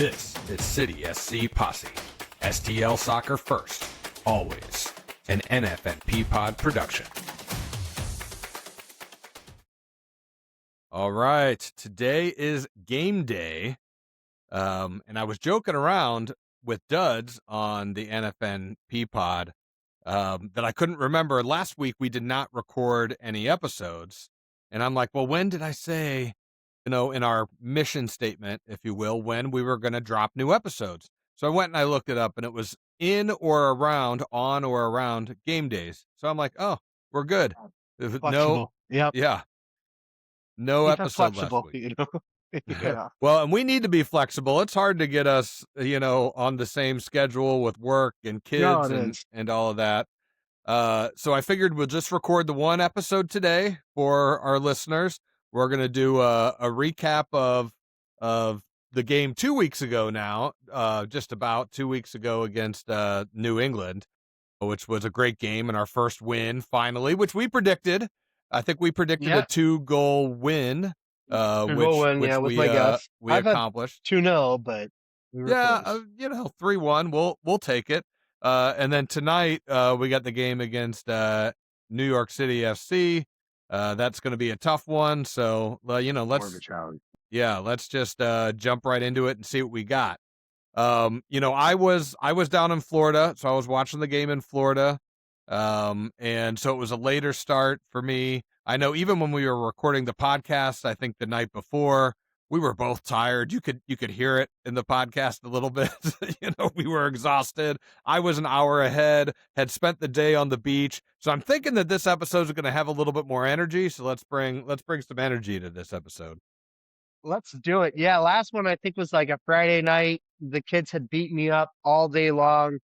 This is City SC Posse. STL Soccer first, always. An NFNP Pod production. All right, today is game day. And I was joking around with Duds on the NFNP Pod that I couldn't remember. Last week we did not record any episodes. And I'm like, well, when did I say, in our mission statement, if you will, when we were going to drop new episodes? So I went and I looked it up, and it was on or around game days. So I'm like, oh, we're good. Flexible. Yep. Yeah. No Keep it episode last flexible, week. Yeah. Well, and we need to be flexible. It's hard to get us, on the same schedule with work and No, kids it and, is. and all of that. So I figured we'll just record the one episode today for our listeners. We're going to do a recap of the game 2 weeks ago now, just about 2 weeks ago against New England, which was a great game and our first win finally, which we predicted. I think we predicted a 2-goal win, which with my guess. we I've accomplished. 2-0, but we were close. 3-1. We'll take it. And then tonight we got the game against New York City FC. That's going to be a tough one. So let's just jump right into it and see what we got. I was down in Florida, so I was watching the game in Florida. And so it was a later start for me. I know even when we were recording the podcast, I think the night before, we were both tired. You could hear it in the podcast a little bit. We were exhausted. I was an hour ahead, had spent the day on the beach. So I'm thinking that this episode is going to have a little bit more energy. So let's bring some energy to this episode. Let's do it. Yeah, last one I think was like a Friday night. The kids had beat me up all day long.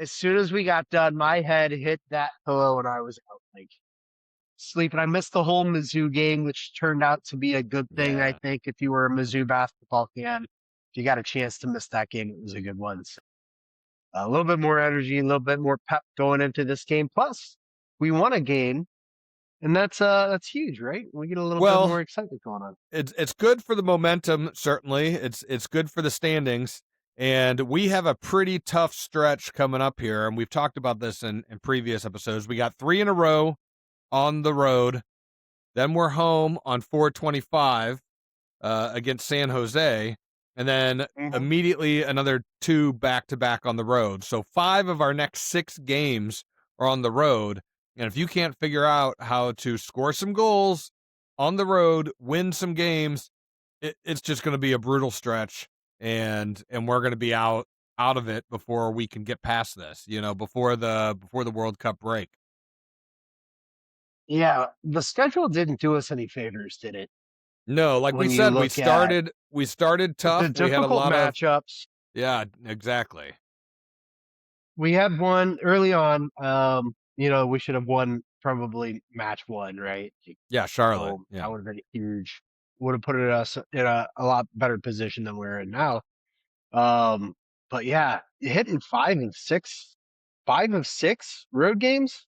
As soon as we got done, my head hit that pillow and I was out like sleeping. I missed the whole Mizzou game, which turned out to be a good thing. Yeah. I think if you were a Mizzou basketball fan, if you got a chance to miss that game, it was a good one. So, a little bit more energy, a little bit more pep going into this game. Plus, we won a game, and that's huge, right? We get a little bit more excitement going on. It's good for the momentum, certainly. It's good for the standings. And we have a pretty tough stretch coming up here, and we've talked about this in previous episodes. We got 3 in a row on the road. Then we're home on 4/25 against San Jose, and then immediately another 2 back-to-back on the road. So 5 of our next 6 games are on the road, and if you can't figure out how to score some goals on the road, win some games, it's just going to be a brutal stretch. And we're going to be out of it before we can get past this, before the World Cup break. Yeah, the schedule didn't do us any favors, did it? No, like we said, we started tough. We had a lot of matchups. Yeah, exactly. We had one early on. We should have won probably match 1, right? Yeah, Charlotte. That would have been huge. Would have put us in a lot better position than we're in now. But yeah, hitting 5 of 6 road games.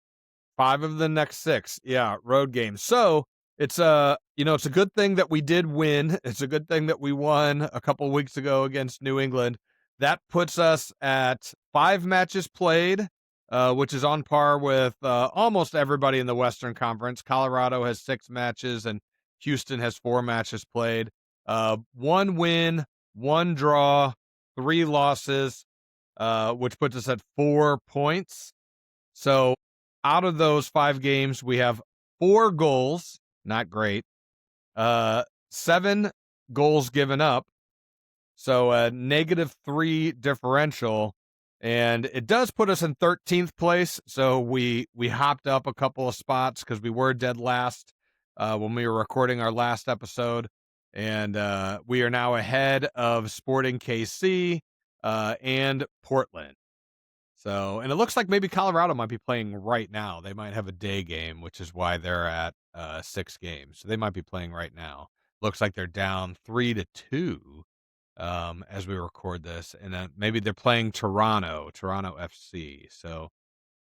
5 of the next 6, road games. So it's it's a good thing that we did win. It's a good thing that we won a couple of weeks ago against New England. That puts us at 5 matches played, which is on par with almost everybody in the Western Conference. Colorado has 6 matches, and Houston has 4 matches played. 1 win, 1 draw, 3 losses, which puts us at 4 points. So out of those 5 games, we have 4 goals, not great. 7 goals given up. So a -3 differential. And it does put us in 13th place. So we hopped up a couple of spots because we were dead last when we were recording our last episode. And we are now ahead of Sporting KC and Portland. So, and it looks like maybe Colorado might be playing right now. They might have a day game, which is why they're at 6 games. So they might be playing right now. Looks like they're down 3-2 as we record this. And then maybe they're playing Toronto FC. So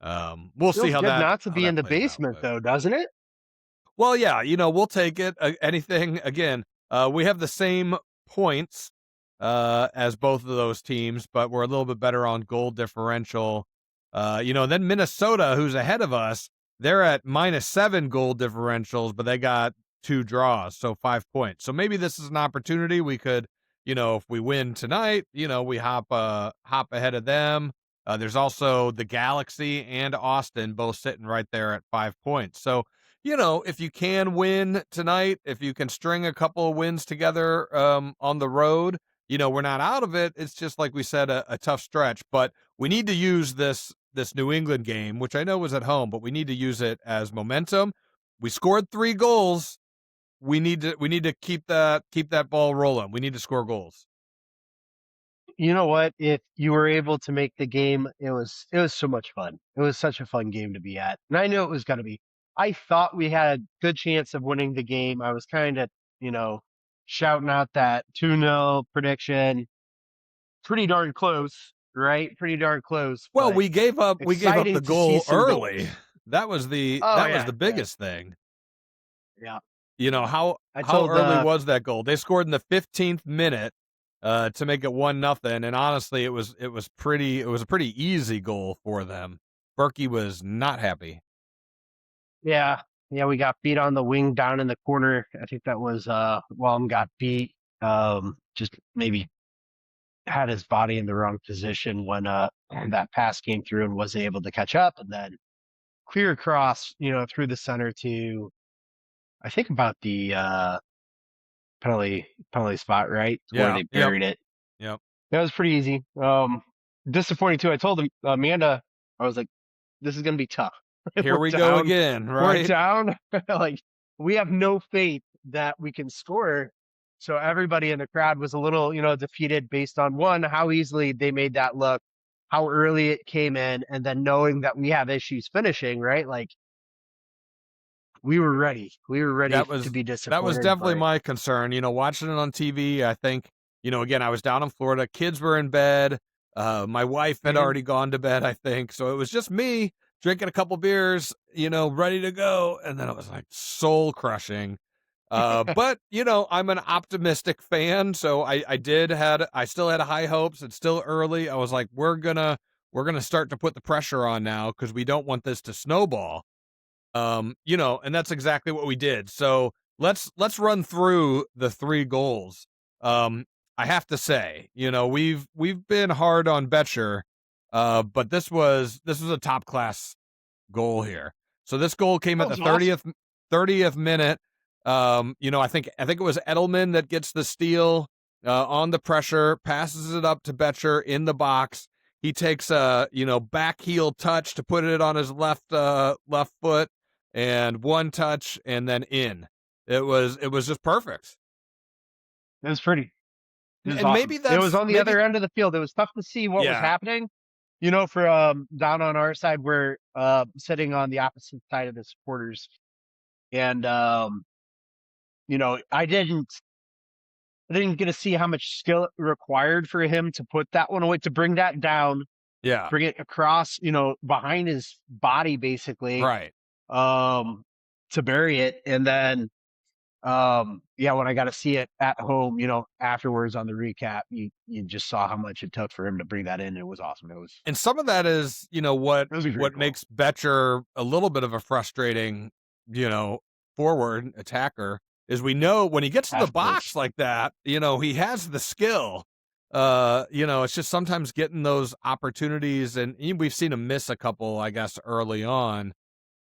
we'll see how that. Not to be in the basement, though, doesn't it? Well, yeah, we'll take it. Anything, again, we have the same points as both of those teams, but we're a little bit better on goal differential. Then Minnesota, who's ahead of us, they're at -7 goal differentials, but they got 2 draws, so 5 points. So maybe this is an opportunity we could, if we win tonight, we hop ahead of them. There's also the Galaxy and Austin both sitting right there at 5 points. So, if you can win tonight, if you can string a couple of wins together on the road, we're not out of it. It's just like we said, a tough stretch, but we need to use this New England game, which I know was at home, but we need to use it as momentum. We scored 3 goals. We need to keep that ball rolling. We need to score goals. You know what? If you were able to make the game, it was so much fun. It was such a fun game to be at. And I knew it was gonna be. I thought we had a good chance of winning the game. I was kind of, shouting out that 2-0 prediction. Pretty darn close, right? Pretty darn close, Well, but we gave up exciting the to see goal some early. goals. That was the Oh that was yeah, the yeah, biggest thing. yeah. How I how told early was that goal? They scored in the 15th minute to make it 1-0, and honestly it was a pretty easy goal for them. Berkey was not happy. yeah, yeah, we got beat on the wing down in the corner. I think that was Wallum got beat. Just maybe had his body in the wrong position when that pass came through and wasn't able to catch up, and then clear across, through the center to I think about the penalty spot, right? Where Yeah, they yep, buried it. yep. That was pretty easy. Disappointing too. I told him, Amanda, I was like, this is gonna be tough. Here we're we go down, again, we're right? down. Like we have no faith that we can score. So everybody in the crowd was a little, defeated based on one, how easily they made that look, how early it came in, and then knowing that we have issues finishing, right? Like we were ready. We were ready That to was be that was disappointed, definitely but my concern. Watching it on TV, I think, again, I was down in Florida, kids were in bed, my wife had Mhm. already gone to bed, I think, so it was just me drinking a couple beers, ready to go, and then it was like soul crushing. But I'm an optimistic fan, so I still had high hopes. It's still early. I was like, we're gonna start to put the pressure on now because we don't want this to snowball. And that's exactly what we did. So let's run through the 3 goals. Um, I have to say, we've been hard on Betcher, but this was a top class goal here. So this goal came that at the was awesome. 30th minute. I think it was Edelman that gets the steal on the pressure, passes it up to Betcher in the box. He takes a back heel touch to put it on his left foot, and one touch, and then in. It was just perfect. It was pretty. It was And awesome. maybe It was that's on the maybe other end of the field. It was tough to see what was yeah happening. For down on our side, we're sitting on the opposite side of the supporters, and I didn't get to see how much skill it required for him to put that one away, to bring that down, yeah bring it across, behind his body, basically, right. um, to bury it, and then yeah, when I got to see it at home, afterwards on the recap, you just saw how much it took for him to bring that in. It was awesome. It was And some of that is, what it was a great what goal. makes Betcher a little bit of a frustrating, forward attacker is we know when he gets to the Pass first. box like that, he has the skill. It's just sometimes getting those opportunities, and we've seen him miss a couple, I guess, early on.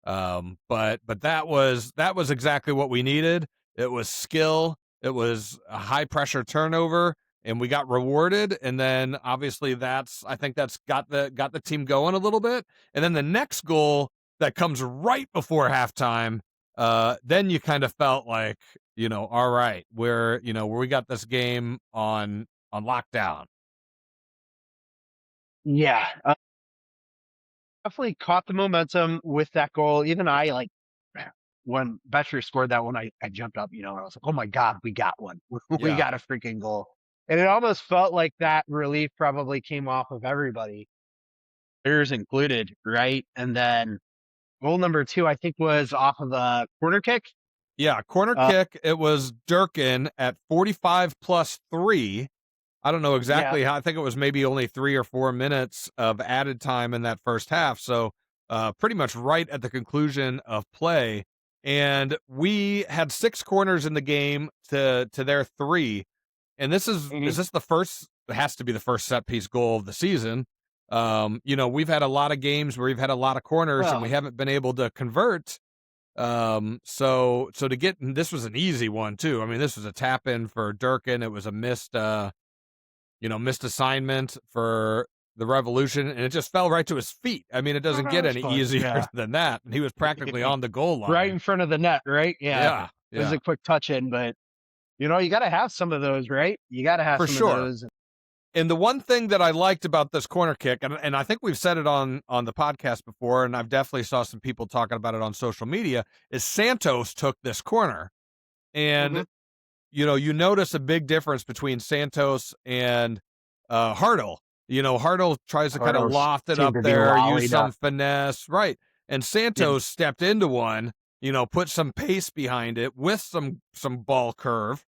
But that was exactly what we needed. It was skill. It was a high pressure turnover, and we got rewarded. And then obviously I think that's got the team going a little bit. And then the next goal that comes right before halftime, then you kind of felt like, all right, where we got this game on lockdown. Yeah, definitely caught the momentum with that goal. Even I, like, when Betcher scored that one, I jumped up, and I was like, oh my God, we got one. We Yeah. got a freaking goal. And it almost felt like that relief probably came off of everybody, players included, right? And then goal number two, I think, was off of a corner kick. Yeah, corner Uh, kick. It was Durkin at 45 plus 3. I don't know Yeah. exactly how. I think it was maybe only 3 or 4 minutes of added time in that first half. So, pretty much right at the conclusion of play. And we had 6 corners in the game to their 3. And is Mhm. this the first? It has to be the first set piece goal of the season. We've had a lot of games where we've had a lot of corners and we Well, haven't been able to convert. So to get this was an easy one too. I mean, this was a tap in for Durkin. It was a missed assignment for the Revolution, and it just fell right to his feet. I mean, it doesn't get that's any fun. easier Yeah. than that. And he was practically on the goal Right line. in front of the net, right? Yeah. Yeah, It was yeah, a quick touch in, but you got to have some of those, right? You got to have for some of sure. those. And the one thing that I liked about this corner kick, and I think we've said it on the podcast before, and I've definitely saw some people talking about it on social media, is Santos took this corner. Mhm. And you notice a big difference between Santos and Hartel. Hartel tries to kind of Hurdles loft it seem up to be there, use lollied some up. finesse, right? And Yeah. Santos stepped into one, put some pace behind it with some ball curve,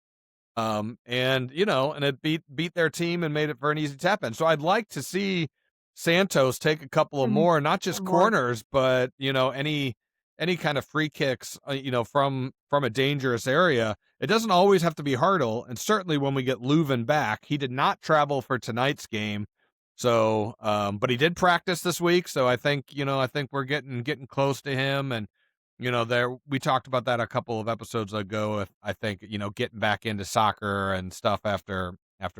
and it beat their team and made it for an easy tap in. So I'd like to see Santos take a couple of Mhm. more, not just One more. corners, but any kind of free kicks, from a dangerous area. It doesn't always have to be Hartle, and certainly when we get Leuven back, he did not travel for tonight's game. So, but he did practice this week, so I think we're getting close to him, and there we talked about that a couple of episodes ago. I think getting back into soccer and stuff after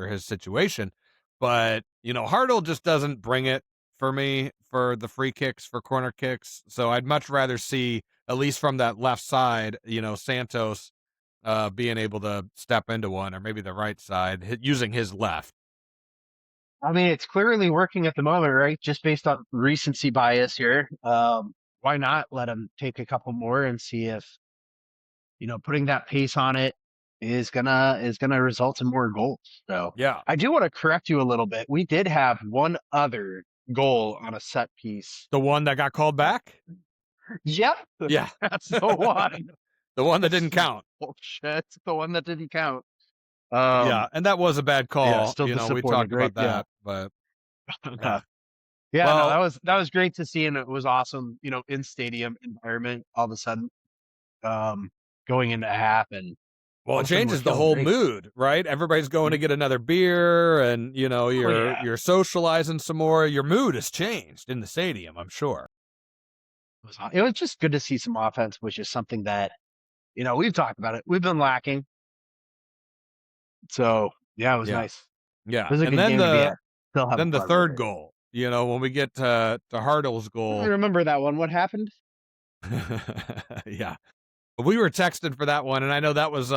his situation, but Hartle just doesn't bring it for me for the free kicks for corner kicks. So I'd much rather see at least from that left side, Santos being able to step into one, or maybe the right side using his left. I mean, it's clearly working at the moment, right? Just based on recency bias here. Why not let him take a couple more and see if putting that pace on it is gonna result in more goals. So Yeah, I do want to correct you a little bit. We did have one other goal on a set piece. the one that got called back. Yep, Yeah, that's the one. the one that That's didn't count. bullshit. The one that didn't count. Yeah, and that was a bad Yeah, call. still We disappointed, talked right? about Yeah. that, but yeah. Yeah, no, that Well, was that was great to see, and it was awesome, in stadium environment all of a sudden, um, going into half and Well, it both of them were changes the feeling whole great. mood, right? Everybody's going Yeah. to get another beer, and Oh you're yeah. you're socializing some more. Your mood has changed in the stadium, I'm sure. It was just good to see some offense, which is something that, we've talked about it. We've been lacking. So yeah, it was Yeah, nice. It yeah. was a And good then game to be the at. Still having then the fun with third it. goal, when we get to Hartle's I goal. remember that one. What happened? Yeah, we were texting for that one, and I know that was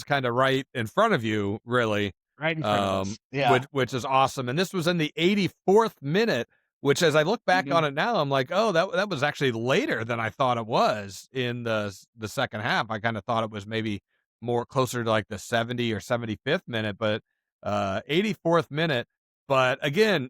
kind of right in front of you, really, Right in front of us. Yeah. which is awesome. And this was in the 84th minute, which, as I look back Mhm. on it now, I'm like, oh, that was actually later than I thought it was in the second half. I kind of thought it was maybe more closer to like the 70 or 75th minute, but 84th minute. But again,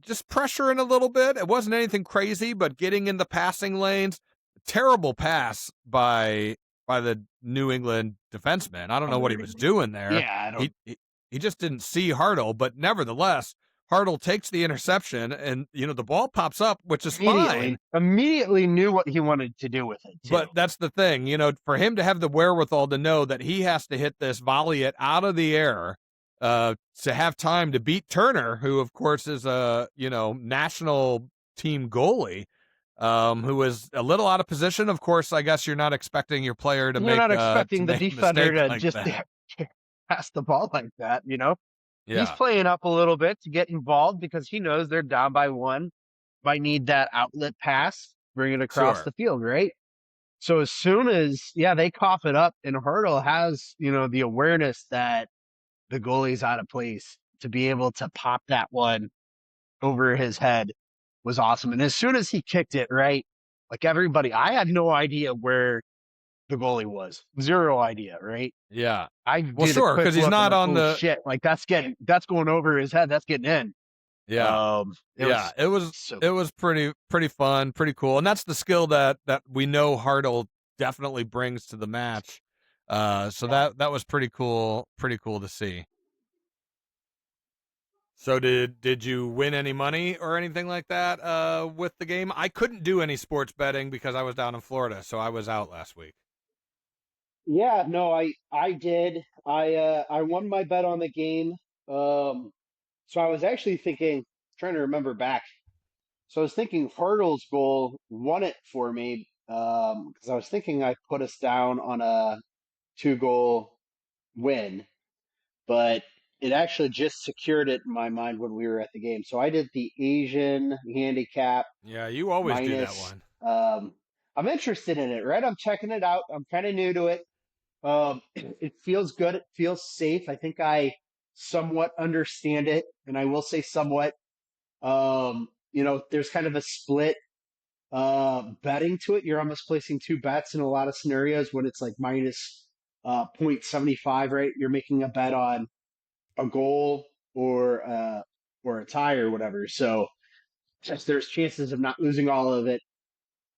just pressuring a little bit. It wasn't anything crazy, but getting in the passing lanes. Terrible pass by the New England defenseman. I don't know what he was doing there. Yeah, I He don't he, he just didn't see Hartle, but nevertheless, Hartle takes the interception, and the ball pops up, which is fine. immediately knew what he wanted to do with it too. But that's the thing, for him to have the wherewithal to know that he has to hit this, volley it out of the air, to have time to beat Turner, who of course is a national team goalie, who was a little out of position. Of course, I guess you're not expecting your player to You're make not to expecting the make a defender mistake to like just that. pass the ball like that. He's Yeah, playing up a little bit to get involved because he knows they're down by one, might need that outlet pass, bring it across sure. the field, right? So as soon as they cough it up and Hurdle has, the awareness that the goalie's out of place to be able to pop that one over his head was awesome. And as soon as he kicked it, right, like everybody, I had no idea where the goalie was. Zero idea, right? Yeah. I Well, did a sure, quick because he's look. I'm not like, on oh the. shit! Like that's going over his head. That's getting in. Yeah, It yeah. was It was so it was pretty fun, pretty cool, and that's the skill that we know Hartle definitely brings to the match. So yeah. that was pretty cool to see. So did you win any money or anything like that with the game? I couldn't do any sports betting because I was down in Florida, so I was out last week. Yeah, no, I did. I won my bet on the game. Um, so I was actually thinking, trying to remember back. So I was thinking Hartel's goal won it for me. Because I was thinking I put us down on a 2-goal win, but it actually just secured it in my mind when we were at the game. So I did the Asian handicap Yeah, you always do that minus. one. I'm interested in it, right? I'm checking it out. I'm kind of new to it. It feels good. It feels safe. I think I somewhat understand it, and I will say somewhat. There's kind of a split betting to it. You're almost placing two bets in a lot of scenarios when it's like minus 0.75, right? You're making a bet on a goal or a tie or whatever. So yes, there's chances of not losing all of it.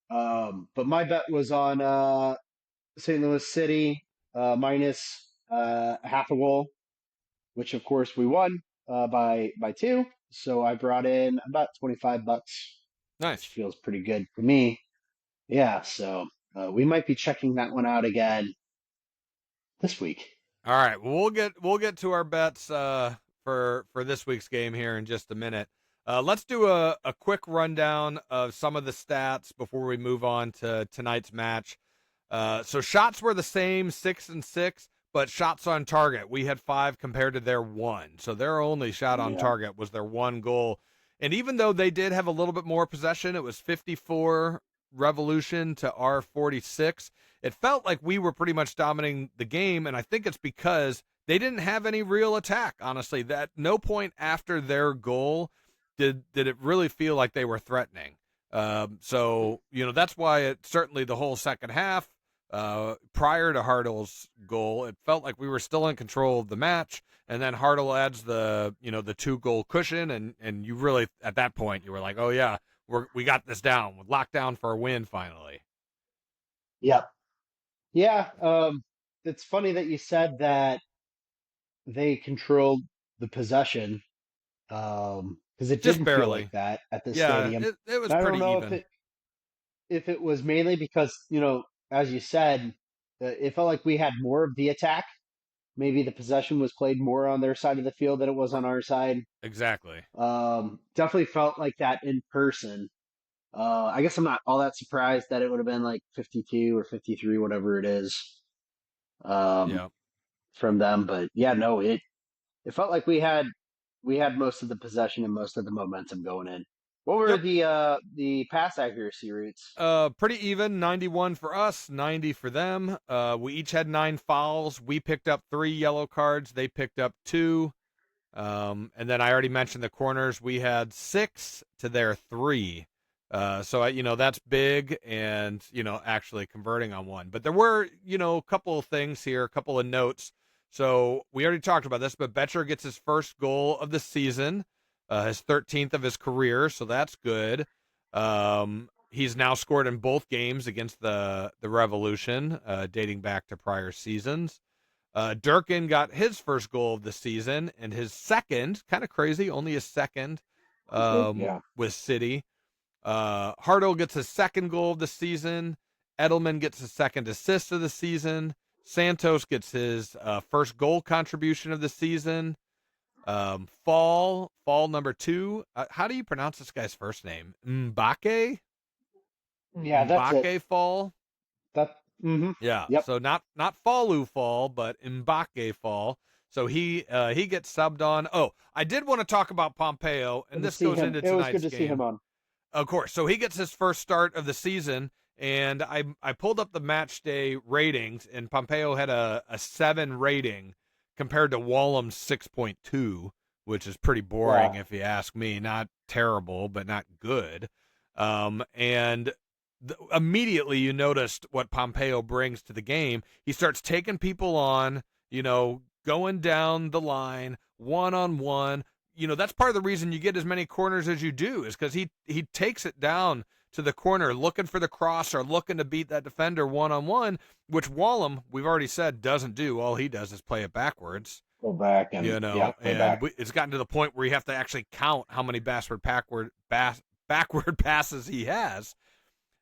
But my bet was on St. Louis City minus half a goal, which of course we won by two. So I brought in about $25, which Nice. feels pretty good for me. Yeah, so we might be checking that one out again this week. All right, well, we'll get to our bets for this week's game here in just a minute. Let's do a quick rundown of some of the stats before we move on to tonight's match. So shots were the same, 6 and 6, but shots on target we had 5 compared to their 1. So their only shot on Yeah. target was their 1 goal. And even though they did have a little bit more possession, it was 54 Revolution to our 46. It felt like we were pretty much dominating the game, and I think it's because they didn't have any real attack. Honestly, that no point after their goal did it really feel like they were threatening. So that's why it certainly the whole second half prior to Hartel's goal, it felt like we were still in control of the match. And then Hartel adds the 2-goal cushion, and you really at that point you were like, oh yeah, we got this down, locked down for a win finally. Yep. Yeah. It's funny that you said that they controlled the possession because it Just didn't feel like barely. that at the Yeah, stadium. it was And I don't pretty know even. if it was mainly because as you said, it felt like we had more of the attack. Maybe the possession was played more on their side of the field than it was on our side. Exactly. Definitely felt like that in person. I guess I'm not all that surprised that it would have been like 52 or 53, whatever it is, um, Yeah. from them. But yeah, no, it felt like we had most of the possession and most of the momentum going in. What were Yep. the pass accuracy rates? Pretty even. 91 for us, 90 for them. We each had 9 fouls. We picked up 3 yellow cards. They picked up 2. And then I already mentioned the corners. We had 6 to their 3. So that's big, and actually converting on one. But there were a couple of things here, a couple of notes. So we already talked about this, but Betcher gets his first goal of the season, his 13th of his career, so that's good. He's now scored in both games against the Revolution, dating back to prior seasons. Durkin got his first goal of the season and his second, kind of crazy, only his second Okay, yeah. with City. Hartel gets his second goal of the season. Edelman gets his second assist of the season. Santos gets his first goal contribution of the season. Fall number 2. How do you pronounce this guy's first name? Yeah, that's it. Mbake Fall. That. Yeah, Yep. so not Falu Fall, but Mbake Fall. So he gets subbed on. Oh, I did want to talk about Pompeo, Good and to this see goes him. into It was good tonight's to see him game. on. Of course. So he gets his first start of the season, and I pulled up the match day ratings, and Pompeo had a 7 rating compared to Wallam's 6.2, which is pretty boring Yeah. if you ask me. Not terrible, but not good. And immediately you noticed what Pompeo brings to the game. He starts taking people on, going down the line, one-on-one. That's part of the reason you get as many corners as you do, is because he takes it down to the corner looking for the cross or looking to beat that defender one-on-one, which Wallam, we've already said, doesn't do. All he does is play it backwards. Go back and play back. It's gotten to the point where you have to actually count how many backward passes he has.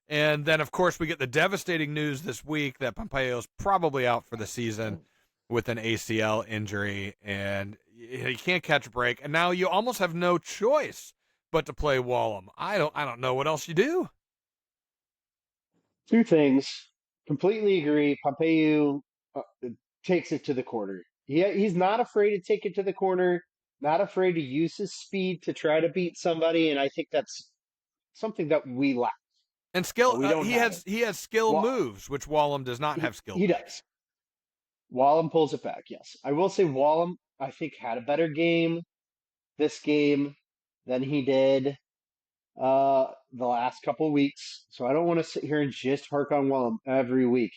And then, of course, we get the devastating news this week that Pompeo's probably out for the season with an ACL injury, and he can't catch a break. And now you almost have no choice but to play Wallum. I don't know what else you do. Two things. Completely agree. Pompeo takes it to the corner. He's not afraid to take it to the corner, not afraid to use his speed to try to beat somebody, and I think that's something that we lack. And skill, We don't he has skill moves, which Wallum does not have skill. He does. Wallum pulls it back, yes. I will say Wallum, I think, had a better game this game than he did the last couple of weeks. So I don't want to sit here and just hark on Wallum every week.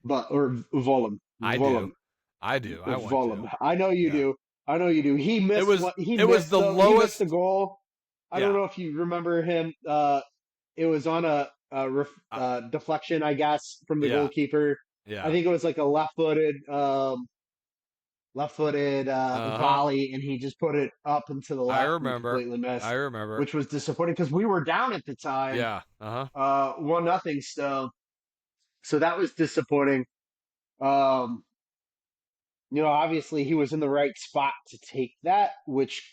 Or Volum. I do. I Volum. to. I know you do. I know you do. He missed. He missed the goal. I don't know if you remember him. It was on a deflection, I guess, from the goalkeeper. Yeah. I think it was like a left-footed volley, and he just put it up into the left. I remember. And completely missed. I remember. Which was disappointing because we were down at the time. Yeah. 1-0 still. So that was disappointing. Obviously he was in the right spot to take that, which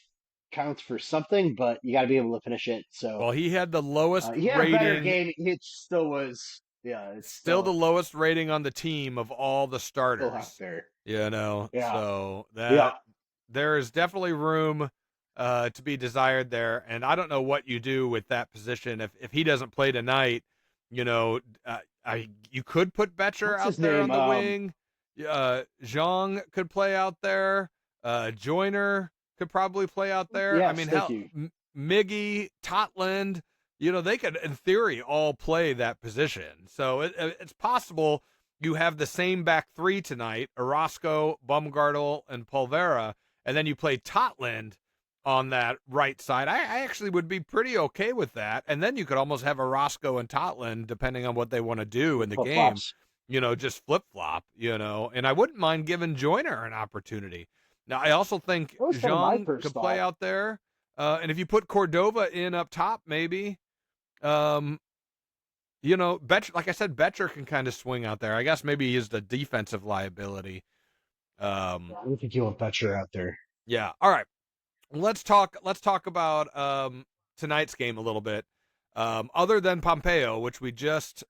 counts for something, but you got to be able to finish it. So, well, he had the lowest he had rating. A better game. It still was. Yeah, it's still the lowest rating on the team of all the starters. Still out there. So that there is definitely room to be desired there, and I don't know what you do with that position if he doesn't play tonight. You could put Betcher out there on the wing. Zhang could play out there. Joyner could probably play out there. Yes, I mean, Miggy, Totland, they could, in theory, all play that position. So it's possible you have the same back three tonight, Orozco, Baumgartel, and Polvera, and then you play Totland on that right side. I actually would be pretty okay with that. And then you could almost have Orozco and Totland, depending on what they want to do in the game. Just flip-flop, and I wouldn't mind giving Joyner an opportunity. Now, I also think Zhang could play out there, and if you put Cordova in up top, maybe, Betcher, like I said, Betcher can kind of swing out there. I guess maybe he's the defensive liability. I don't think you want Betcher out there. Yeah. All right. Let's talk about tonight's game a little bit. Other than Pompeo, which we just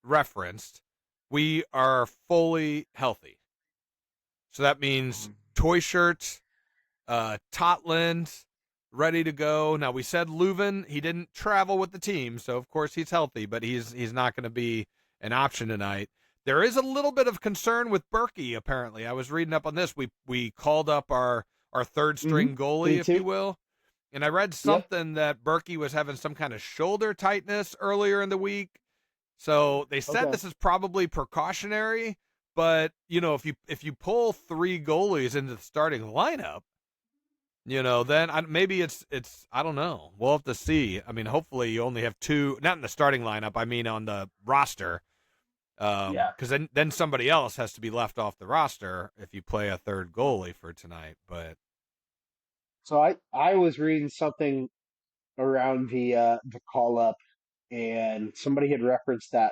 referenced, we are fully healthy. So that means Toy Shirt, Totland, ready to go. Now, we said Leuven, he didn't travel with the team, so of course he's healthy, but he's not going to be an option tonight. There is a little bit of concern with Berkey, apparently. I was reading up on this. We called up our third-string goalie, if you will, and I read something that Berkey was having some kind of shoulder tightness earlier in the week. So they said this is probably precautionary, but if you pull three goalies into the starting lineup, then maybe it's I don't know. We'll have to see. I mean, hopefully you only have two, not in the starting lineup. I mean on the roster, because then somebody else has to be left off the roster if you play a third goalie for tonight. But so I was reading something around the call up. And somebody had referenced that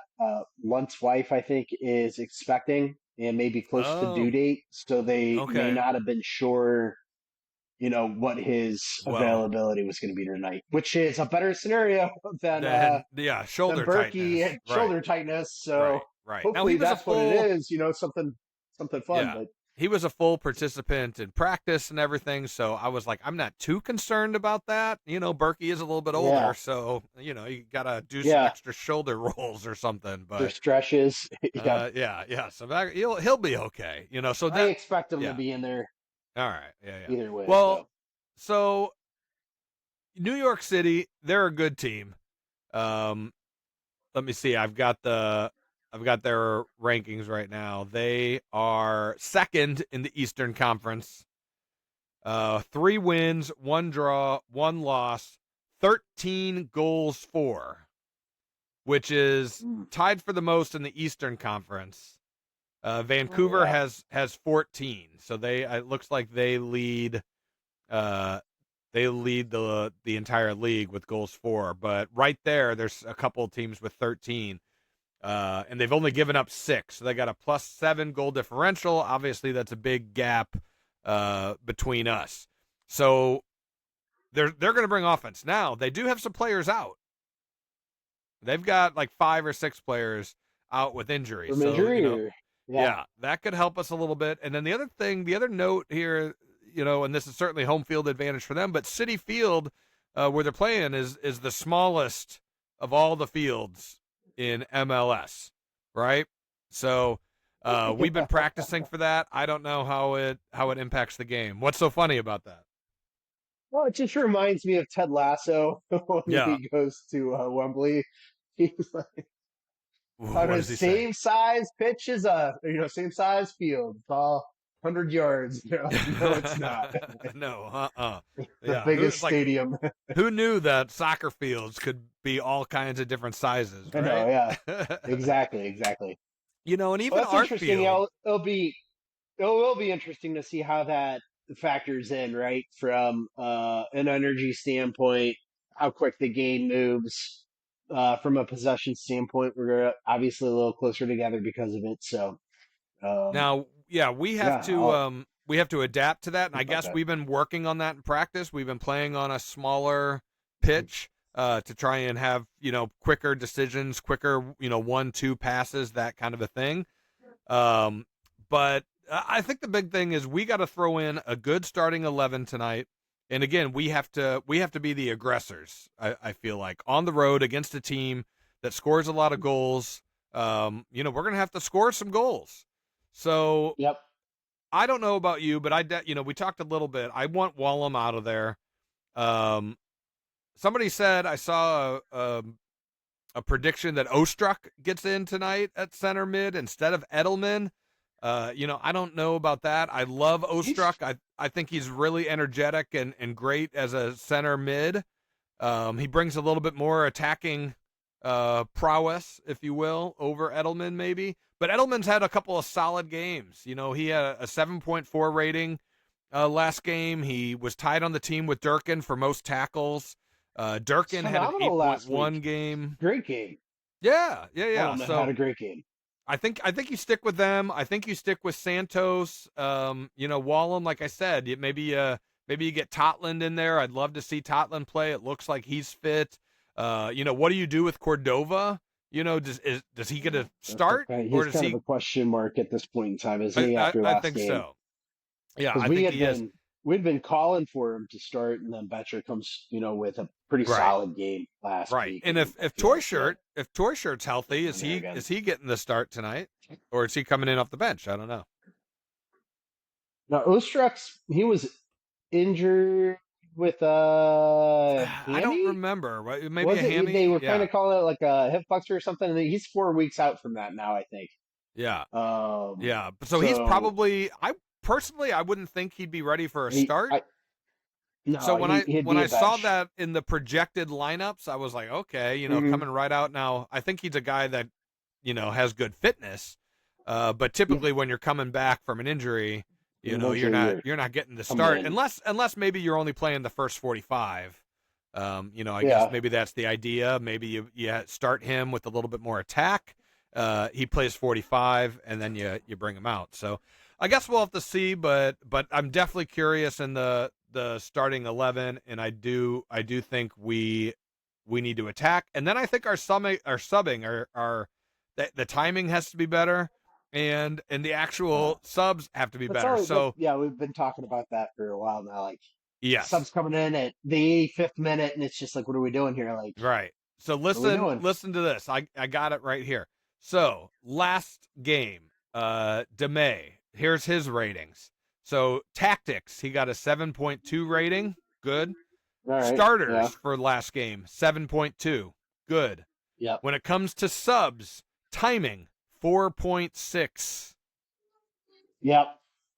Lunt's wife, I think, is expecting and maybe close to due date. So they may not have been sure, what his availability was going to be tonight, which is a better scenario than shoulder Berkey tightness. Shoulder tightness. So hopefully that's what it is, something fun. Yeah. But he was a full participant in practice and everything, so I was like, I'm not too concerned about that. Berkey is a little bit older, so you gotta do some extra shoulder rolls or something. But their stretches, So he'll be okay. So I expect him to be in there. All right, Either way. Well, so New York City, they're a good team. Let me see. I've got their rankings right now. They are second in the Eastern Conference. 3 wins, 1 draw, 1 loss, 13 goals for, which is tied for the most in the Eastern Conference. Vancouver yeah. has 14, so it looks like they lead. They lead the entire league with goals for, but right there's a couple of teams with 13, and they've only given up 6, so they got a +7 goal differential. Obviously, that's a big gap between us. So they're going to bring offense. Now they do have some players out. They've got like 5 or 6 players out with injury. From So injury, or yeah, that could help us a little bit. And then the other note here, and this is certainly home field advantage for them, but City Field, where they're playing, is the smallest of all the fields in MLS, right? So we've been practicing for that. I don't know how it impacts the game. What's so funny about that? Well, it just reminds me of Ted Lasso when Yeah. he goes to Wembley. He's like, on What a does he say? same size pitch as same size field. It's all 100 yards. No, it's not. No, The Yeah, biggest stadium. who knew that soccer fields could be all kinds of different sizes, I know, right? yeah. Exactly. And Well, even that's our interesting. field. It will be interesting to see how that factors in, right? From an energy standpoint, how quick the game moves. From a possession standpoint, we're obviously a little closer together because of it. So, Now, yeah, yeah, I'll we have to adapt to that, and think I about guess that. we've been working on that in practice. We've been playing on a smaller pitch to try and have quicker decisions, quicker 1-2 passes, that kind of a thing. But I think the big thing is we got to throw in a good starting 11 tonight. And again, we have to be the aggressors. I feel like on the road against a team that scores a lot of goals. We're gonna have to score some goals. So Yep. I don't know about you, but we talked a little bit. I want Wallum out of there. Um, Somebody said I saw a prediction that Ostruck gets in tonight at center mid instead of Edelman. I don't know about that. I love He's Ostruck. I think he's really energetic and great as a center mid. He brings a little bit more attacking prowess, if you will, over Edelman maybe. But Edelman's had a couple of solid games. He had a 7.4 rating last game. He was tied on the team with Durkin for most tackles. Durkin had an phenomenal last 8.1 week. game. Great game. Yeah. Wellman had So a great game. I think you stick with them. I think you stick with Santos. Wallum, like I said, maybe you get Totland in there. I'd love to see Totland play. It looks like he's fit. What do you do with Cordova? Does he get a start, Okay, or he's does kind of he? a question mark at this point in time, isn't he? After I last think game, so. Yeah, because I think he is. we'd been calling for him to start, and then Betcher comes, with a pretty Right. solid game last Right. week. And And I if feel Toy like, Shirt if Toy Shirt's healthy, on there again. is he getting the start tonight, or is he coming in off the bench? I don't know. Now Ostruck's he was injured with a I don't hammy. remember. Maybe Was a it? They hammy. were kind Yeah. of calling it like a hip flexor or something. And he's 4 weeks out from that now, I think. Yeah. Um, Yeah. So he's so probably. I wouldn't think he'd be ready for a start. So no, he'd when be I a saw bench. that in the projected lineups, I was like, okay, Hmm. coming right out now. I think he's a guy that has good fitness. But Yeah, typically when you're coming back from an injury, eventually you're you're not getting the coming start in. unless maybe you're only playing the first 45. I guess Yeah, maybe that's the idea. Maybe you start him with a little bit more attack. He plays 45, and then you bring him out. So I guess we'll have to see. But I'm definitely curious in the starting 11, and I do think we need to attack. And then I think our subbing are the timing has to be better, and the uh, actual subs have to be that's better. all. So Yeah, we've been talking about that for a while now. Like yes. subs coming in at the 85th minute, and it's just like, what are we doing here? Like, Right. So what are we doing? listen to this. I got it right here. So last game, DeMay, here's his ratings. So tactics, he got a 7.2 rating. Good. All right. Starters Yeah. for last game, 7.2. Good. Yep. When it comes to subs, timing, 4.6. Yep.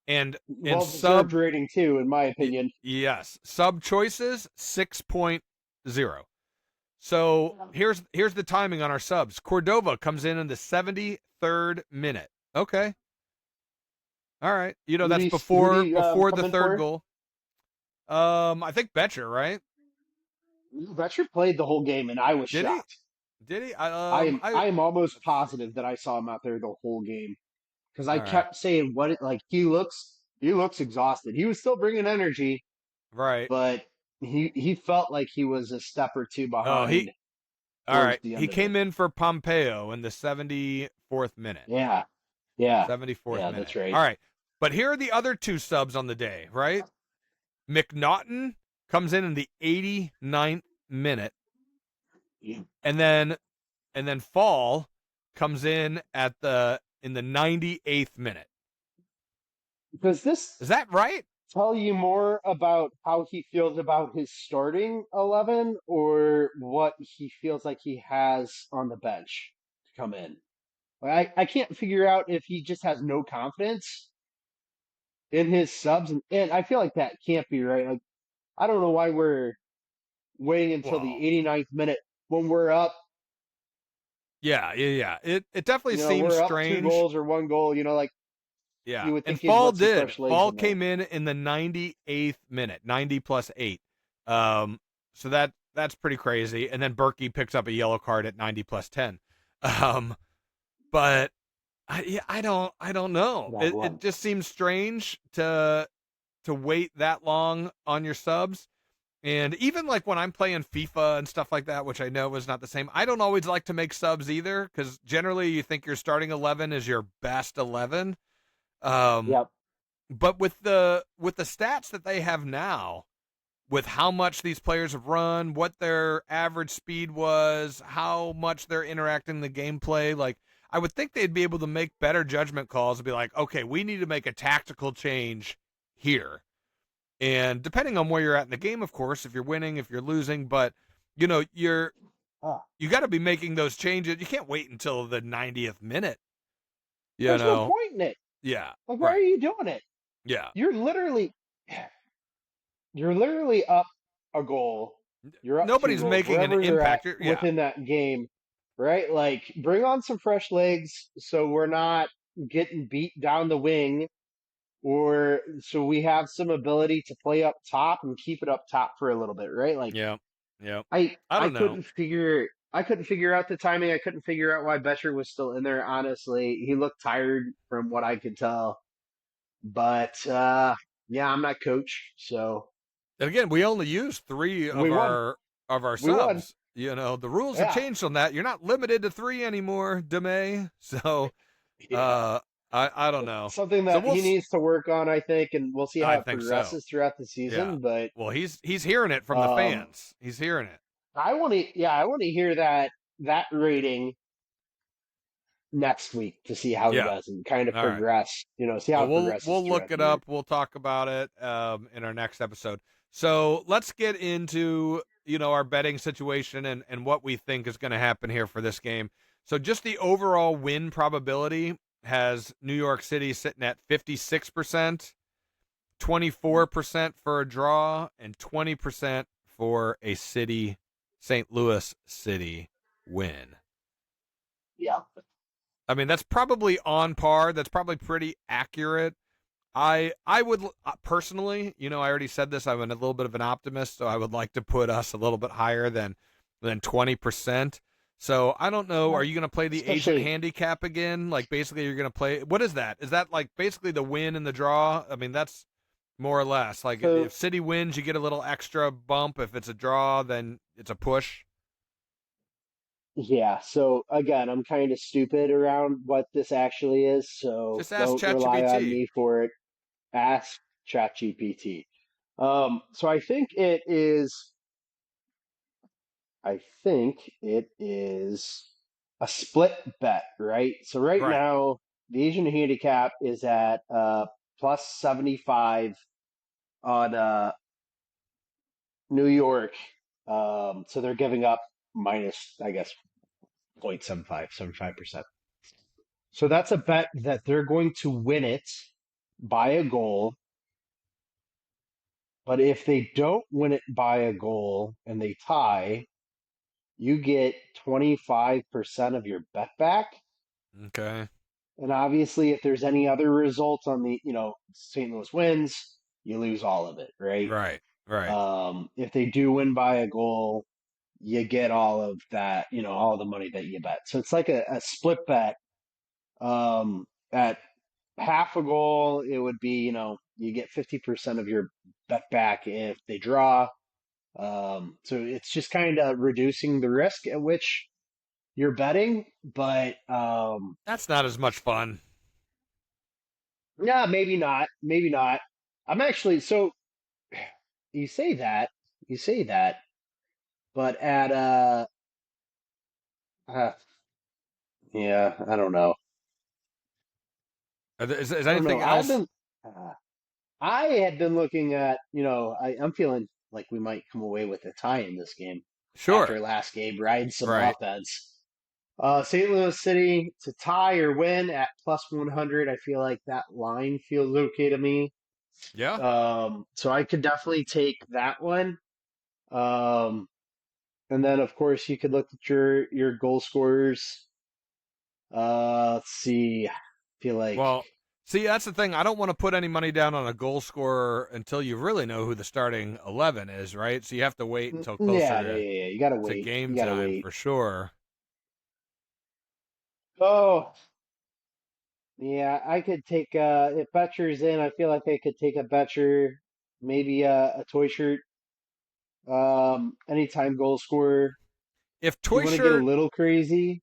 And in Well deserved sub rating too, in my opinion. yes, sub choices, 6.0. So here's the timing on our subs. Cordova comes in the 73rd minute. Okay. All right. Who do That's you before come the in third for? goal. I think Betcher, right? Betcher played the whole game, and I was Did he? shocked. Did he? I am almost positive that I saw him out there the whole game because I All right. kept saying like he looks exhausted. He was still bringing energy, Right. but he felt like he was a step or two Oh, behind all towards right. the He end of it. came in for Pompeo in the 74th minute. Yeah, yeah, 74th yeah. That's minute. right. All right. But here are the other two subs on the day, right? McNaughton comes in the 89th minute, Yeah. and then Fall comes in in the 98th minute. Does this Is that right? tell you more about how he feels about his starting 11 or what he feels like he has on the bench to come in? Like, I can't figure out if he just has no confidence in his subs, and I feel like that can't be right. Like, I don't know why we're waiting until the Well, 89th minute when we're up. yeah. It definitely seems We're up two strange. goals or one goal. Like Yeah. you would And think you'd let some fresh legs Fall in there. came in the 98th minute, 90 plus 8. So that's pretty crazy. And then Berkey picks up a yellow card at 90 plus 10. Um, but I don't know. That It one. just seems strange to wait that long on your subs. And even like when I'm playing FIFA and stuff like that, which I know is not the same, I don't always like to make subs either because generally you think your starting 11 is your best 11. Um, Yep. but with the stats that they have now, with how much these players have run, what their average speed was, how much they're interacting in the gameplay, like I would think they'd be able to make better judgment calls and be like, okay, we need to make a tactical change here. And depending on where you're at in the game, of course, if you're winning, if you're losing, but Ah, you got to be making those changes. You can't wait until the 90th minute. You there's no know, point in it. yeah, Like, why are right, you doing it? yeah. You're literally you're literally up a goal. You're up two Nobody's goals, making an wherever you're at impact. Yeah, within that game, right? Like, bring on some fresh legs so we're not getting beat down the wing, or so we have some ability to play up top and keep it up top for a little bit, right? Like, yeah, yeah. I I I don't know. couldn't figure I couldn't figure out the timing. I couldn't figure out why Betcher was still in there. Honestly, he looked tired from what I could tell. But yeah, I'm not coach, so And again, we only use three we won. of our We won. subs. The rules have Yeah, changed on that. You're not limited to three anymore, Demay. So, yeah. uh, I don't know. Something So that he needs to work on, I think, and we'll see how I it think so. progresses throughout the Yeah. season. But Well, he's hearing it from the um, fans. He's hearing it. I want to hear that rating next week to see how he Yeah. does and kind of All right. progress. See how Well, it progresses we'll throughout look the it year. up. We'll talk about it in our next episode. So let's get into our betting situation and what we think is going to happen here for this game. So just the overall win probability has New York City sitting at 56%, 24% for a draw, and 20% for a St. Louis City win. Yeah. I mean, that's probably on par. That's probably pretty accurate. I would personally, I already said this. I'm a little bit of an optimist, so I would like to put us a little bit higher than 20%. So I don't know. Are you going to play the agent Especially handicap again? Like basically, you're going to play. What is that? Is that like basically the win and the draw? I mean, that's more or less like so if City wins, you get a little extra bump. If it's a draw, then it's a push. yeah. So again, I'm kind of stupid around what this actually is, so Just ask don't rely on ChatGPT. me for it. Ask ChatGPT. So I think it is a split bet, right? So right Right. now the Asian handicap is at plus 75 on New York. So they're giving up minus, I guess, 0.75, 75%. So that's a bet that they're going to win it by a goal. But if they don't win it by a goal and they tie, you get 25% of your bet back. Okay. And obviously, if there's any other results on the, St. Louis wins, you lose all of it, right? Right. Right. If they do win by a goal, you get all of that, all the money that you bet. So it's like a split bet. At half a goal, it would be, you get 50% of your bet back if they draw. So it's just kind of reducing the risk at which you're betting, but That's not as much fun. yeah, maybe not, maybe not. I'm actually so you say that, you say that, but at uh yeah, I don't know. Is I don't know. anything else? Uh, I had been looking at, I'm feeling like we might come away with a tie in this game Sure. after last game, ride some Right. offense. St. Louis City to tie or win at plus 100. I feel like that line feels okay to me. Yeah. So I could definitely take that one. Um, and then of course you could look at your goal scorers. Let's see. I feel like Well, see, that's the thing. I don't want to put any money down on a goal scorer until you really know who the starting 11 is, right? So you have to wait until closer yeah, yeah, yeah, yeah. You gotta to wait. game You gotta time wait. for sure. Oh, yeah. I could take if Betcher's in. I feel like I could take a Betcher, maybe a toy shirt. Anytime goal scorer. If If you toy want to get a shirt, little crazy,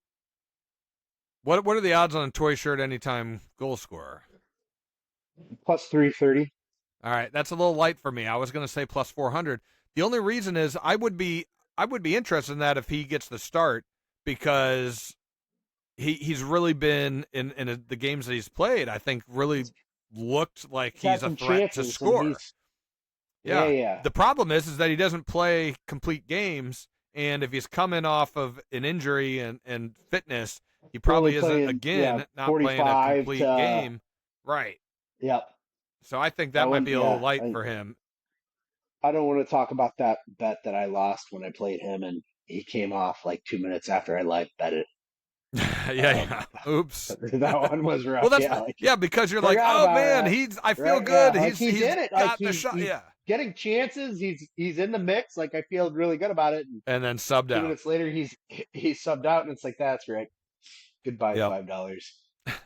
what are the odds on a toy shirt anytime goal scorer? plus 330. All right, that's a little light for me. I was going to say plus 400. The only reason is I would be interested in that if he gets the start because he's really been in the games that he's played. I think really looked like He's had he's a some threat to chances, and score. yeah, Yeah. yeah. The problem is that he doesn't play complete games, and if he's coming off of an injury and fitness, he We're only probably isn't playing, yeah, again not playing a 45 complete to, game. Right. yep. So I think I that might wouldn't, be a little yeah. light for him. I don't want to talk about that bet that I lost when I played him, and he came off like 2 minutes after I live bet it. Yeah, Um, yeah. Oops. that one was rough. Well, that's Yeah, like yeah because you're like, forgot oh about man, that. I feel Right? Yeah, good. like He's he's he's in it. Like got the shot. he's Yeah. getting chances. He's in the mix. Like I feel really good about it. And And then subbed 2 minutes out. later, he's subbed out, and it's like that's right. Goodbye, Yep. $5.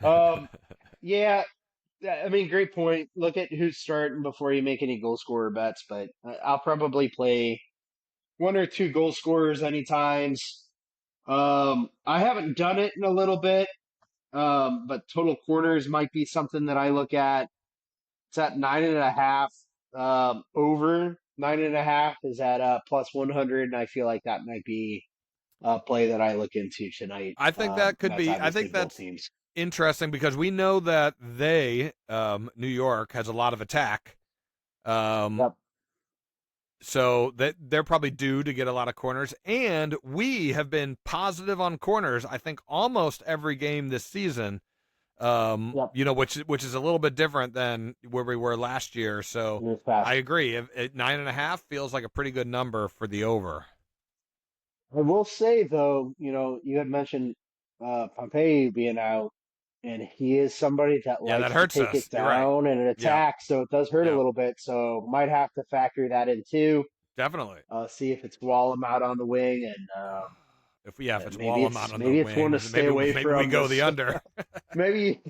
Um, yeah, I mean, great point. Look at who's starting before you make any goal scorer bets. But I'll probably play one or two goal scorers anytimes. I haven't done it in a little bit, but total corners might be something that I look at. It's at 9.5. Over 9.5 is at plus 100, and I feel like that might be a play that I look into tonight. I think that could That's be. I obviously think both that's teams. interesting because we know that New York, has a lot of attack. Um, Yep. so that they're probably due to get a lot of corners, and we have been positive on corners. I think almost every game this season. Yep. Which is a little bit different than where we were last year. So Years I past. agree. At 9.5 feels like a pretty good number for the over. I will say though, you had mentioned Pompey being out, and he is somebody that Yeah, that likes to hurts take us. it You're right. down and an Yeah, attack, so it does hurt a yeah, little bit. So might have to factor that in too. definitely. See if it's Wallem out on the wing, and If it's maybe Wallem on the it's one to wings, stay maybe away maybe we from go this. the under. Maybe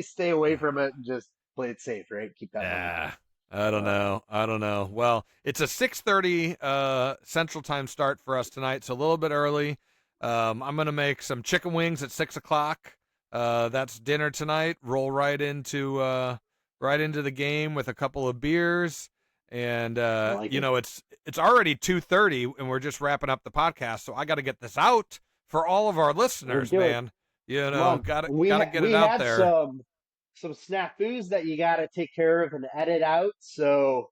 stay away from it and just play it safe, right? Keep that money. Yeah, I don't Um, know. I don't know. Well, it's a 6:30 Central Time start for us tonight, so a little bit early. I'm gonna make some chicken wings at 6 o'clock. That's dinner tonight. Roll right into the game with a couple of beers, and I like it. it's already 2:30, and we're just wrapping up the podcast. So I got to get this out for all of our We'll listeners, do it. man. Come on. Gotta get We it out had there. some snafus that you got to take care of and edit out. So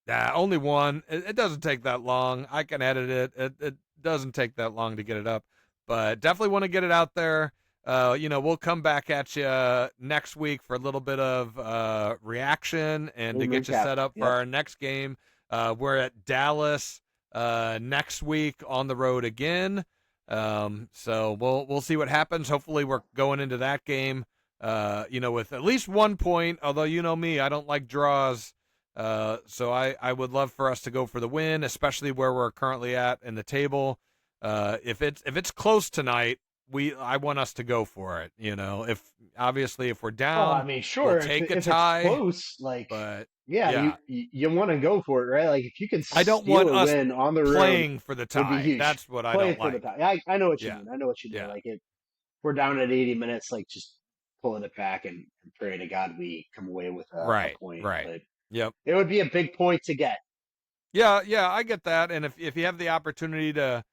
Yeah, only one. It doesn't take that long. I can edit it. It doesn't take that long to get it up, but definitely want to get it out there. We'll come back at you next week for a little bit of reaction and to get you recap. set up for Yep. our next game. We're at Dallas next week on the road again. So we'll see what happens. Hopefully, we're going into that game, with at least 1 point. Although you know me, I don't like draws. So I would love for us to go for the win, especially where we're currently at in the table. If it's close tonight, I want us to go for it. If we're Oh, I down, mean, we'll sure, take a if it's tie. close, like, But yeah, yeah, you want to go for it, right? Like, if you can I don't steal want a us win on the road, playing for the would be tie. huge. That's what I Play don't for the like. time. I know what you Yeah, mean. I know what you mean. yeah, Like, if we're down at 80 minutes, like, just pulling it back and pray to God we come away with a right, point. right. But Yep. it would be a big point to get. Yeah, I get that. And if you have the opportunity to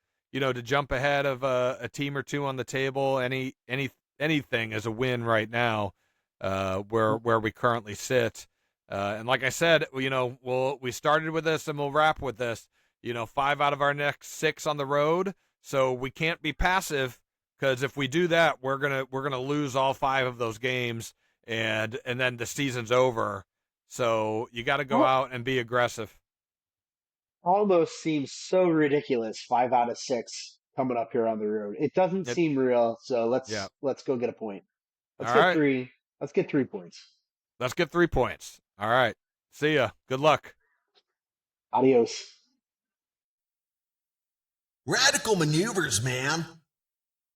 jump ahead of a team or two on the table, anything is a win right now, where we currently sit. And like I said, we started with this and we'll wrap with this. 5 out of our next 6 on the road, so we can't be passive, because if we do that, we're gonna lose all 5 of those games, and then the season's over. So you got to go Al- out and be aggressive. Almost seems so ridiculous. 5 out of 6 coming up here on the road. It doesn't It, seem real. So yeah. let's go get a point. Let's All get right. 3. Let's get 3 points. Let's get 3 points. All right. See ya. Good luck. Adios. Radical maneuvers, man.